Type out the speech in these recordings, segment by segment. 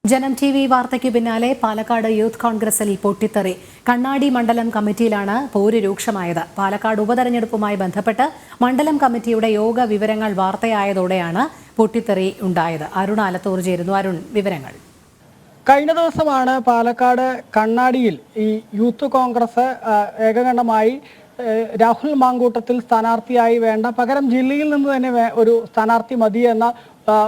ജനം ടിവി വാർത്തയ്ക്ക് പിന്നാലെ പാലക്കാട് യൂത്ത് കോൺഗ്രസിൽ പൊട്ടിത്തെറി. കണ്ണാടി മണ്ഡലം കമ്മിറ്റിയിലാണ് പോര് രൂക്ഷമായത്. പാലക്കാട് ഉപതെരഞ്ഞെടുപ്പുമായി ബന്ധപ്പെട്ട് മണ്ഡലം കമ്മിറ്റിയുടെ യോഗ വിവരങ്ങൾ വാർത്തയായതോടെയാണ് പൊട്ടിത്തെറി ഉണ്ടായത്. അരുൺ ആലത്തൂർ ചേരുന്നു. അരുൺ, വിവരങ്ങൾ. കഴിഞ്ഞ ദിവസമാണ് പാലക്കാട് കണ്ണാടിയിൽ ഈ യൂത്ത് കോൺഗ്രസ് ഏകകണ്ഠമായി രാഹുൽ മാങ്കൂട്ടത്തിൽ സ്ഥാനാർത്ഥിയായി വേണ്ട, പകരം ജില്ലയിൽ നിന്ന് തന്നെ ഒരു സ്ഥാനാർത്ഥി മതി എന്ന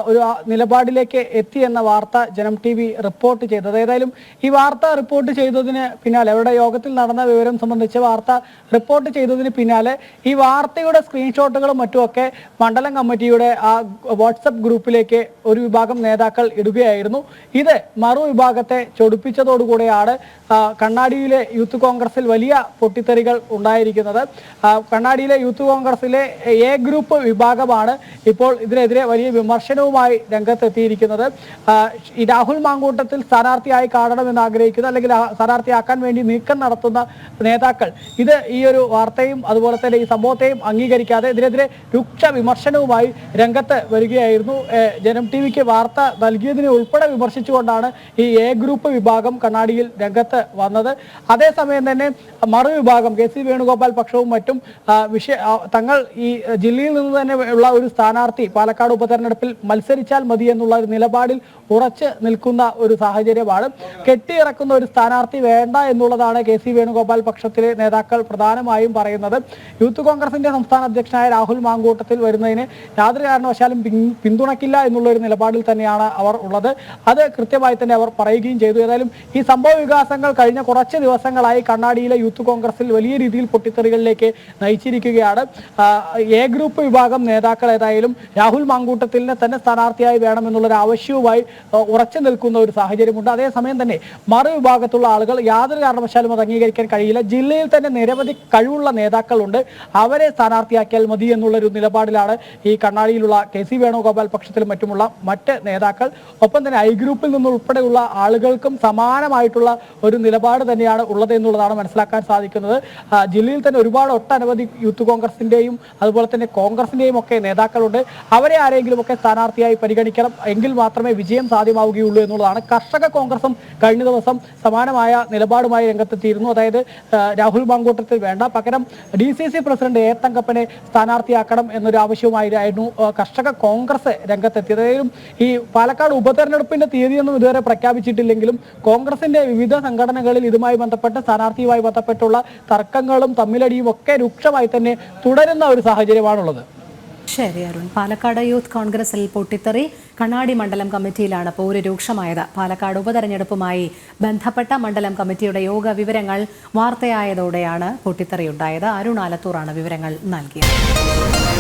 ഒരു നിലപാടിലേക്ക് എത്തിയെന്ന വാർത്ത ജനം ടിവി റിപ്പോർട്ട് ചെയ്തത്. ഏതായാലും ഈ വാർത്ത റിപ്പോർട്ട് ചെയ്തതിന് പിന്നാലെ, അവരുടെ യോഗത്തിൽ നടന്ന വിവരം സംബന്ധിച്ച് വാർത്ത റിപ്പോർട്ട് ചെയ്തതിന് പിന്നാലെ ഈ വാർത്തയുടെ സ്ക്രീൻഷോട്ടുകളും മറ്റുമൊക്കെ മണ്ഡലം കമ്മിറ്റിയുടെ ആ വാട്സപ്പ് ഗ്രൂപ്പിലേക്ക് ഒരു വിഭാഗം നേതാക്കൾ ഇടുകയായിരുന്നു. ഇത് മറുവിഭാഗത്തെ ചൊടിപ്പിച്ചതോടുകൂടെയാണ് കണ്ണാടിയിലെ യൂത്ത് കോൺഗ്രസിൽ വലിയ പൊട്ടിത്തെറികൾ ഉണ്ടായിരിക്കുന്നത്. കണ്ണാടിയിലെ യൂത്ത് കോൺഗ്രസിലെ എ ഗ്രൂപ്പ് വിഭാഗമാണ് ഇപ്പോൾ ഇതിനെതിരെ വലിയ വിമർശനവുമായി രംഗത്തെത്തിയിരിക്കുന്നത്. ഈ രാഹുൽ മാങ്കൂട്ടത്തിൽ സ്ഥാനാർത്ഥിയായി കാണണമെന്ന് ആഗ്രഹിക്കുന്ന, അല്ലെങ്കിൽ സ്ഥാനാർത്ഥിയാക്കാൻ വേണ്ടി നീക്കം നടത്തുന്ന നേതാക്കൾ ഇത് ഈ ഒരു വാർത്തയും അതുപോലെ തന്നെ ഈ സംഭവത്തെയും അംഗീകരിക്കാതെ ഇതിനെതിരെ രൂക്ഷ വിമർശനവുമായി രംഗത്ത് വരികയായിരുന്നു. ജനം ടിവിക്ക് വാർത്ത നൽകിയതിനെ ഉൾപ്പെടെ വിമർശിച്ചുകൊണ്ടാണ് ഈ എ ഗ്രൂപ്പ് വിഭാഗം കണ്ണാടിയിൽ രംഗത്ത് വന്നത്. അതേസമയം തന്നെ മറുവിഭാഗം കെ സി വേണുഗോപാൽ പക്ഷവും മറ്റും തങ്ങൾ ഈ ജില്ലയിൽ നിന്ന് തന്നെ ഉള്ള ഒരു സ്ഥാനാർത്ഥി പാലക്കാട് ഉപതെരഞ്ഞെടുപ്പിൽ മത്സരിച്ചാൽ മതി എന്നുള്ള ഒരു നിലപാടിൽ ഉറച്ചു നിൽക്കുന്ന ഒരു സാഹചര്യമാണ്. കെട്ടിയിറക്കുന്ന ഒരു സ്ഥാനാർത്ഥി വേണ്ട എന്നുള്ളതാണ് കെ സി വേണുഗോപാൽ പക്ഷത്തിലെ നേതാക്കൾ പ്രധാനമായും പറയുന്നത്. യൂത്ത് കോൺഗ്രസിന്റെ സംസ്ഥാന അധ്യക്ഷനായ രാഹുൽ മാങ്കൂട്ടത്തിൽ വരുന്നതിന് യാതൊരു കാരണവശാലും പിന്തുണയ്ക്കില്ല എന്നുള്ള ഒരു നിലപാടിൽ തന്നെയാണ് അവർ ഉള്ളത്. അത് കൃത്യമായി തന്നെ അവർ പറയുകയും ചെയ്തു. ഏതായാലും ഈ സംഭവ വികാസങ്ങൾ കഴിഞ്ഞ കുറച്ച് ദിവസങ്ങളായി കണ്ണാടിയിലെ യൂത്ത് കോൺഗ്രസിൽ വലിയ രീതിയിൽ പൊട്ടിത്തെറികളിലേക്ക് നയിച്ചിരിക്കുകയാണ്. എ ഗ്രൂപ്പ് വിഭാഗം നേതാക്കൾ ഏതായാലും രാഹുൽ മാങ്കൂട്ടത്തിലിനെ തന്നെ സ്ഥാനാർത്ഥിയായി വേണമെന്നുള്ളൊരു ആവശ്യവുമായി ഉറച്ചു നിൽക്കുന്ന ഒരു സാഹചര്യമുണ്ട്. അതേസമയം തന്നെ മറുവിഭാഗത്തുള്ള ആളുകൾ യാതൊരു കാരണവശാലും അത് അംഗീകരിക്കാൻ കഴിയില്ല. ജില്ലയിൽ തന്നെ നിരവധി കഴിവുള്ള നേതാക്കളുണ്ട്, അവരെ സ്ഥാനാർത്ഥിയാക്കിയാൽ മതി എന്നുള്ളൊരു നിലപാടിലാണ് ഈ കണ്ണാടിയിലുള്ള കെ സി വേണുഗോപാൽ പക്ഷത്തിലും മറ്റുമുള്ള മറ്റ് നേതാക്കൾ. ഒപ്പം തന്നെ ഐ ഗ്രൂപ്പിൽ നിന്നുൾപ്പെടെയുള്ള ആളുകൾക്കും സമാനമായിട്ടുള്ള ഒരു നിലപാട് തന്നെയാണ് ഉള്ളത് എന്നുള്ളതാണ് മനസ്സിലാക്കാൻ സാധിക്കുന്നത്. ജില്ലയിൽ തന്നെ ഒട്ടനവധി യൂത്ത് കോൺഗ്രസിന്റെയും അതുപോലെ തന്നെ കോൺഗ്രസിന്റെയും ഒക്കെ നേതാക്കളുണ്ട്. അവരെ ആരെങ്കിലും ഒക്കെ സ്ഥാനാർത്ഥിയായി പരിഗണിക്കണം, എങ്കിൽ മാത്രമേ വിജയം സാധ്യമാവുകയുള്ളൂ എന്നുള്ളതാണ്. കർഷക കോൺഗ്രസും കഴിഞ്ഞ ദിവസം സമാനമായ നിലപാടുമായി രംഗത്തെത്തിയിരുന്നു. അതായത് രാഹുൽ മാങ്കൂട്ടത്തിൽ വേണ്ട, പകരം DCC പ്രസിഡന്റ് എ തങ്കപ്പനെ സ്ഥാനാർത്ഥിയാക്കണം എന്നൊരു ആവശ്യവുമായിരുന്നു കർഷക കോൺഗ്രസ് രംഗത്തെത്തിയത്. ഈ പാലക്കാട് ഉപതെരഞ്ഞെടുപ്പിന്റെ തീയതിയൊന്നും ഇതുവരെ പ്രഖ്യാപിച്ചിട്ടില്ലെങ്കിലും കോൺഗ്രസിന്റെ വിവിധ സംഘടനകളിൽ ഇതുമായി ബന്ധപ്പെട്ട് സ്ഥാനാർത്ഥിയുമായി ബന്ധപ്പെട്ടുള്ള തർക്കങ്ങളും തമ്മിലടിയും ഒക്കെ രൂക്ഷമായി തന്നെ തുടരുന്ന ഒരു സാഹചര്യമാണുള്ളത്. ശരി അരുൺ. പാലക്കാട് യൂത്ത് കോൺഗ്രസിൽ പൊട്ടിത്തെറി. കണ്ണാടി മണ്ഡലം കമ്മിറ്റിയിലാണ് പോര് രൂക്ഷമായത്. പാലക്കാട് ഉപതെരഞ്ഞെടുപ്പുമായി ബന്ധപ്പെട്ട മണ്ഡലം കമ്മിറ്റിയുടെ യോഗ വിവരങ്ങൾ വാർത്തയായതോടെയാണ് പൊട്ടിത്തെറിയുണ്ടായത്. അരുൺ ആലത്തൂറാണ് വിവരങ്ങൾ നൽകിയത്.